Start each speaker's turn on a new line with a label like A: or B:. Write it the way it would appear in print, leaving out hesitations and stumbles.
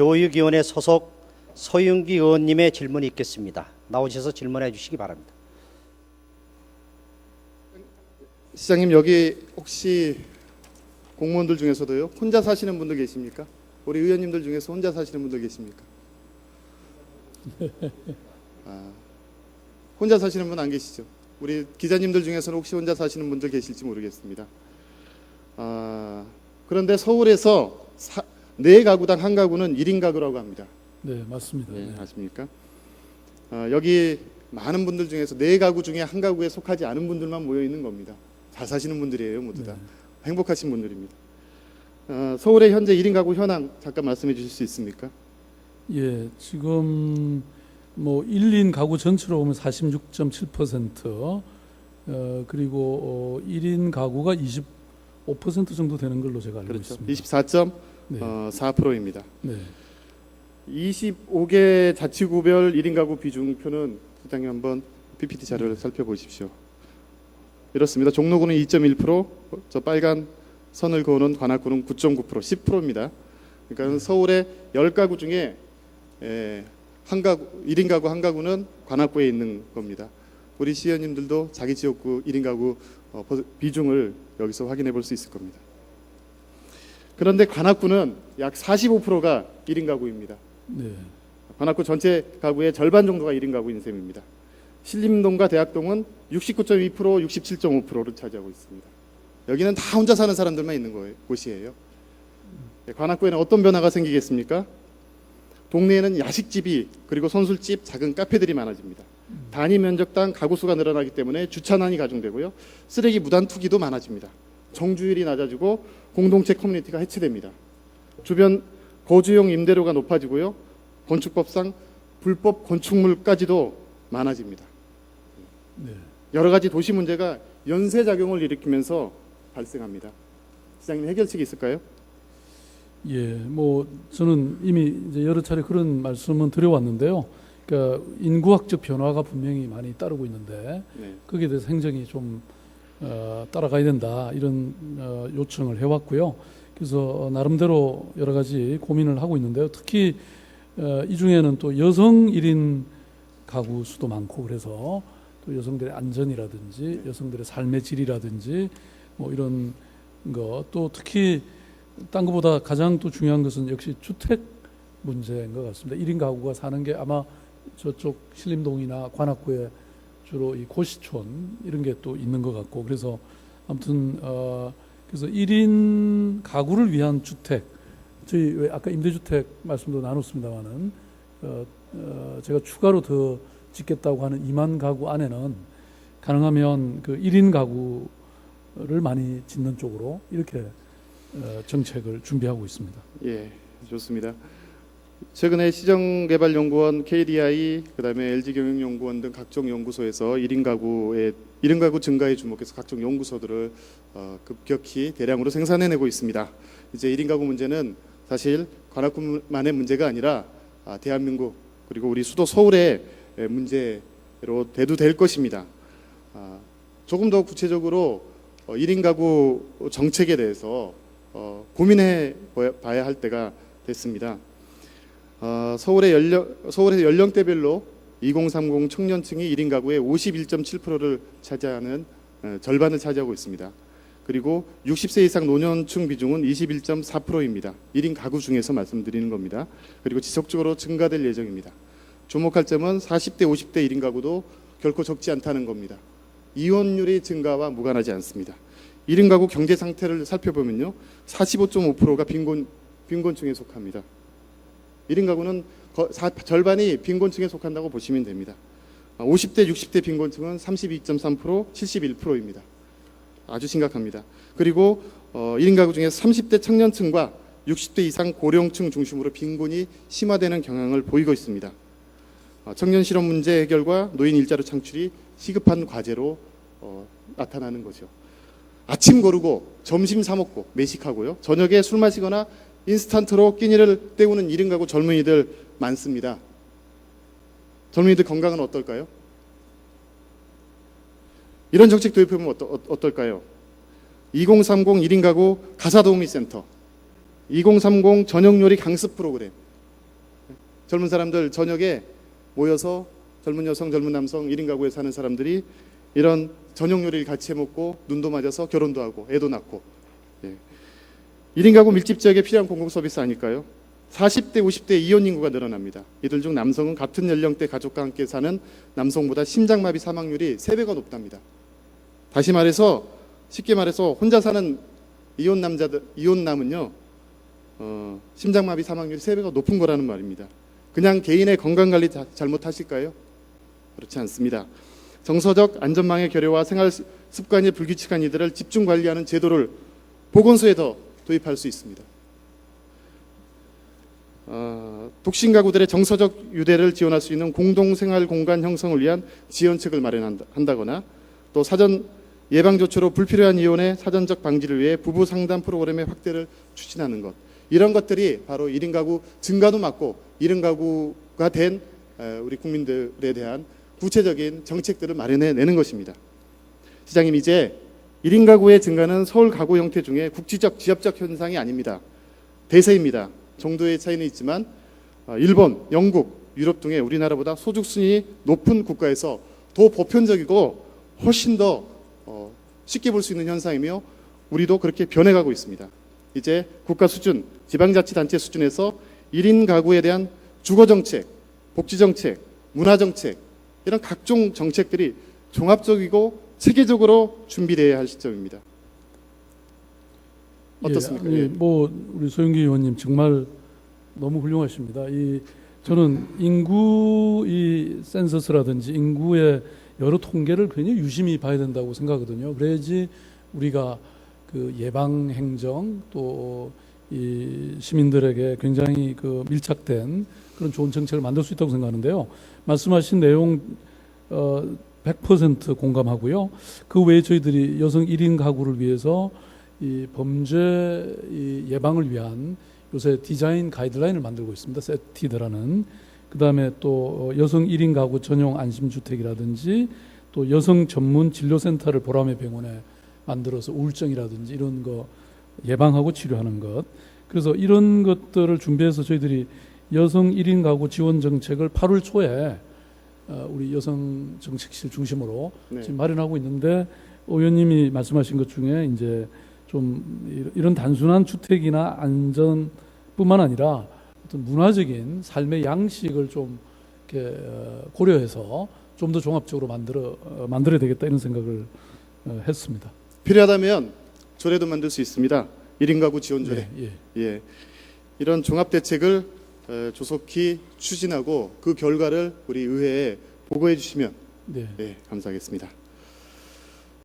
A: 교육위원회 소속 소윤기 의원님의 질문이 있겠습니다. 나오셔서 질문해 주시기 바랍니다.
B: 시장님, 여기 혹시 공무원들 중에서도요 혼자 사시는 분들 계십니까? 우리 의원님들 중에서 혼자 사시는 분들 계십니까? 혼자 사시는 분 안 계시죠? 우리 기자님들 중에서는 혹시 혼자 사시는 분들 계실지 모르겠습니다. 그런데 서울에서 4가구당 1가구는 1인 가구라고 합니다.
C: 네, 맞습니다.
B: 네, 아십니까? 여기 많은 분들 중에서 4가구 중에 1가구에 속하지 않은 분들만 모여 있는 겁니다. 잘 사시는 분들이에요, 모두 다. 행복하신 분들입니다. 서울의 현재 1인 가구 현황 잠깐 말씀해 주실 수 있습니까?
C: 예, 지금 뭐 1인 가구 전체로 보면 46.7%, 그리고 1인 가구가 25% 정도 되는 걸로 제가 알고
B: 그렇죠.
C: 있습니다.
B: 24.4%입니다.
C: 네.
B: 25개 자치구별 1인 가구 비중표는 부장님 한번 PPT 자료를 살펴보십시오. 이렇습니다. 종로구는 2.1%, 저 빨간 선을 그어놓은 관악구는 9.9%, 10%입니다. 그러니까 서울의 10가구 중에 1인 가구 1가구는 관악구에 있는 겁니다. 우리 시의원님들도 자기 지역구 1인 가구 비중을 여기서 확인해 볼 수 있을 겁니다. 그런데 관악구는 약 45%가 1인 가구입니다.
C: 네.
B: 관악구 전체 가구의 절반 정도가 1인 가구인 셈입니다. 신림동과 대학동은 69.2%, 67.5%를 차지하고 있습니다. 여기는 다 혼자 사는 사람들만 있는 곳이에요. 관악구에는 어떤 변화가 생기겠습니까? 동네에는 야식집이 그리고 선술집, 작은 카페들이 많아집니다. 단위 면적당 가구 수가 늘어나기 때문에 주차난이 가중되고요. 쓰레기 무단 투기도 많아집니다. 정주율이 낮아지고 공동체 커뮤니티가 해체됩니다. 주변 거주용 임대료가 높아지고요. 건축법상 불법 건축물까지도 많아집니다.
C: 네.
B: 여러 가지 도시 문제가 연쇄작용을 일으키면서 발생합니다. 시장님, 해결책이 있을까요?
C: 예, 뭐 저는 이미 이제 여러 차례 그런 말씀은 드려왔는데요. 그러니까 인구학적 변화가 분명히 많이 따르고 있는데
B: 네.
C: 거기에 대해서 행정이 좀 따라가야 된다 이런 요청을 해왔고요. 그래서 나름대로 여러 가지 고민을 하고 있는데요. 특히 이 중에는 또 여성 1인 가구 수도 많고 그래서 또 여성들의 안전이라든지 여성들의 삶의 질이라든지 뭐 이런 거 또 특히 딴 것보다 가장 또 중요한 것은 역시 주택 문제인 것 같습니다. 1인 가구가 사는 게 아마 저쪽 신림동이나 관악구에 주로 이 고시촌 이런 게 또 있는 것 같고 그래서 아무튼 그래서 1인 가구를 위한 주택 저희 왜 아까 임대주택 말씀도 나눴습니다마는 제가 추가로 더 짓겠다고 하는 2만 가구 안에는 가능하면 그 1인 가구를 많이 짓는 쪽으로 이렇게 정책을 준비하고 있습니다.
B: 예, 좋습니다. 최근에 시정개발연구원, KDI, 그다음에 LG경영연구원 등 각종 연구소에서 1인 가구 증가에 주목해서 각종 연구소들을 급격히 대량으로 생산해내고 있습니다. 이제 1인 가구 문제는 사실 관악구만의 문제가 아니라 대한민국 그리고 우리 수도 서울의 문제로 대두될 것입니다. 조금 더 구체적으로 1인 가구 정책에 대해서 고민해 봐야 할 때가 됐습니다. 서울의 연령대별로 2030 청년층이 1인 가구의 51.7%를 차지하는 절반을 차지하고 있습니다. 그리고 60세 이상 노년층 비중은 21.4%입니다. 1인 가구 중에서 말씀드리는 겁니다. 그리고 지속적으로 증가될 예정입니다. 주목할 점은 40대, 50대 1인 가구도 결코 적지 않다는 겁니다. 이혼율의 증가와 무관하지 않습니다. 1인 가구 경제 상태를 살펴보면요. 45.5%가 빈곤층에 속합니다. 1인 가구는 절반이 빈곤층에 속한다고 보시면 됩니다. 50대, 60대 빈곤층은 32.3%, 71%입니다. 아주 심각합니다. 그리고 1인 가구 중에 30대 청년층과 60대 이상 고령층 중심으로 빈곤이 심화되는 경향을 보이고 있습니다. 청년 실업 문제 해결과 노인 일자리 창출이 시급한 과제로 나타나는 거죠. 아침 거르고 점심 사 먹고 매식하고요. 저녁에 술 마시거나 인스턴트로 끼니를 때우는 1인 가구 젊은이들 많습니다. 젊은이들 건강은 어떨까요? 이런 정책 도입하면 어떨까요? 2030 1인 가구 가사도우미센터, 2030 저녁요리 강습 프로그램, 젊은 사람들 저녁에 모여서 젊은 여성, 젊은 남성 1인 가구에 사는 사람들이 이런 저녁 요리를 같이 해 먹고 눈도 맞아서 결혼도 하고 애도 낳고, 예. 1인 가구 밀집 지역에 필요한 공공 서비스 아닐까요? 40대, 50대 이혼 인구가 늘어납니다. 이들 중 남성은 같은 연령대 가족과 함께 사는 남성보다 심장마비 사망률이 3배가 높답니다. 다시 말해서, 쉽게 말해서 혼자 사는 이혼남은요, 심장마비 사망률이 3배가 높은 거라는 말입니다. 그냥 개인의 건강관리 잘못하실까요? 그렇지 않습니다. 정서적 안전망의 결여와 생활 습관이 불규칙한 이들을 집중 관리하는 제도를 보건소에 더 도입할 수 있습니다. 독신 가구들의 정서적 유대를 지원할 수 있는 공동생활 공간 형성을 위한 지원책을 마련한다거나, 또 사전 예방 조처로 불필요한 이혼의 사전적 방지를 위해 부부 상담 프로그램의 확대를 추진하는 것, 이런 것들이 바로 1인 가구 증가도 막고 1인 가구가 된 우리 국민들에 대한 구체적인 정책들을 마련해 내는 것입니다. 시장님, 이제 1인 가구의 증가는 서울 가구 형태 중에 국지적, 지역적 현상이 아닙니다. 대세입니다. 정도의 차이는 있지만 일본, 영국, 유럽 등의 우리나라보다 소득순위 높은 국가에서 더 보편적이고 훨씬 더 쉽게 볼 수 있는 현상이며, 우리도 그렇게 변해가고 있습니다. 이제 국가 수준, 지방자치단체 수준에서 1인 가구에 대한 주거정책, 복지정책, 문화정책, 이런 각종 정책들이 종합적이고 체계적으로 준비되어야 할 시점입니다. 어떻습니까?
C: 예, 뭐 우리 소영기 의원님 정말 너무 훌륭하십니다. 저는 인구 센서스라든지 인구의 여러 통계를 굉장히 유심히 봐야 된다고 생각하거든요. 그래야지 우리가 그 예방 행정, 또 이 시민들에게 굉장히 그 밀착된 그런 좋은 정책을 만들 수 있다고 생각하는데요. 말씀하신 내용 100% 공감하고요. 그 외에 저희들이 여성 1인 가구를 위해서 이 범죄 예방을 위한 요새 디자인 가이드라인을 만들고 있습니다. 세티드라는. 그다음에 또 여성 1인 가구 전용 안심주택이라든지, 또 여성 전문 진료센터를 보람의 병원에 만들어서 우울증이라든지 이런 거 예방하고 치료하는 것. 그래서 이런 것들을 준비해서 저희들이 여성 1인 가구 지원 정책을 8월 초에 우리 여성 정책실 중심으로 지금 마련하고 있는데, 의원님이 말씀하신 것 중에 이제 좀 이런 단순한 주택이나 안전뿐만 아니라 어떤 문화적인 삶의 양식을 좀 이렇게 고려해서 좀 더 종합적으로 만들어야 되겠다, 이런 생각을 했습니다.
B: 필요하다면 조례도 만들 수 있습니다. 1인 가구 지원 조례.
C: 예.
B: 이런 종합 대책을 조속히 추진하고 그 결과를 우리 의회에 보고해 주시면 감사하겠습니다.